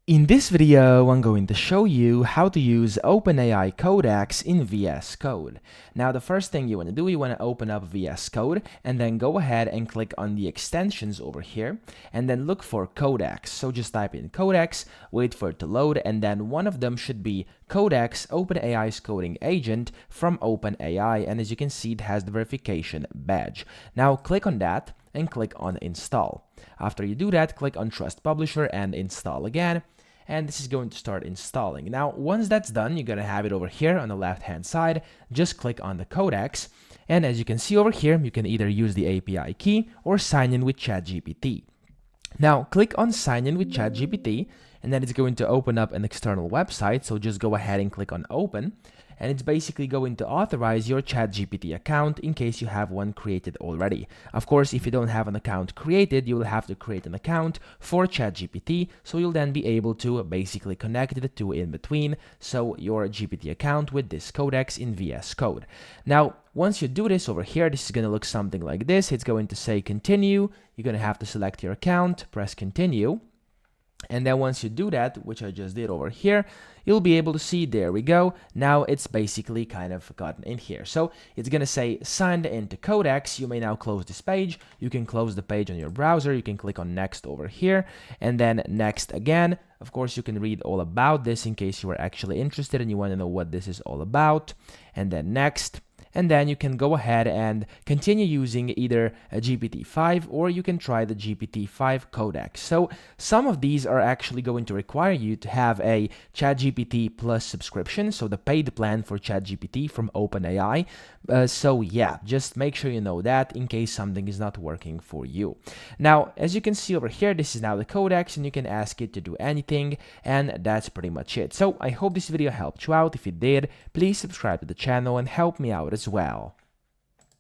In this video, I'm going to show you how to use OpenAI Codex in VS Code. Now, the first thing you want to do, you want to open up VS Code and then go ahead and click on the extensions over here and then look for Codex. So just type in Codex, wait for it to load, and then one of them should be Codex, OpenAI's coding agent from OpenAI. And as you can see, it has the verification badge. Now, click on that and click on install. After you do that, click on Trust Publisher and install again. And this is going to start installing. Now, once that's done, you're going to have it over here on the left-hand side. Just click on the Codex. And as you can see over here, you can either use the API key or sign in with ChatGPT. Now, click on Sign in with ChatGPT, and then it's going to open up an external website. So just go ahead and click on Open. And it's basically going to authorize your ChatGPT account in case you have one created already. Of course, if you don't have an account created, you will have to create an account for ChatGPT, so you'll then be able to basically connect the two in between, so your GPT account with this codex in VS Code. Now, once you do this over here, this is going to look something like this. It's going to say continue. You're going to have to select your account, press continue. And then once you do that, which I just did over here, you'll be able to see, there we go. Now it's basically kind of gotten in here. So it's going to say signed into Codex. You may now close this page. You can close the page on your browser. You can click on next over here and then next again. Of course, you can read all about this in case you are actually interested and you want to know what this is all about. And then next. And then you can go ahead and continue using either a GPT-5 or you can try the GPT-5 Codex. So some of these are actually going to require you to have a ChatGPT Plus subscription, so the paid plan for ChatGPT from OpenAI. So yeah, just make sure you know that in case something is not working for you. Now, as you can see over here, this is now the Codex and you can ask it to do anything, and that's pretty much it. So I hope this video helped you out. If it did, please subscribe to the channel and help me out as well.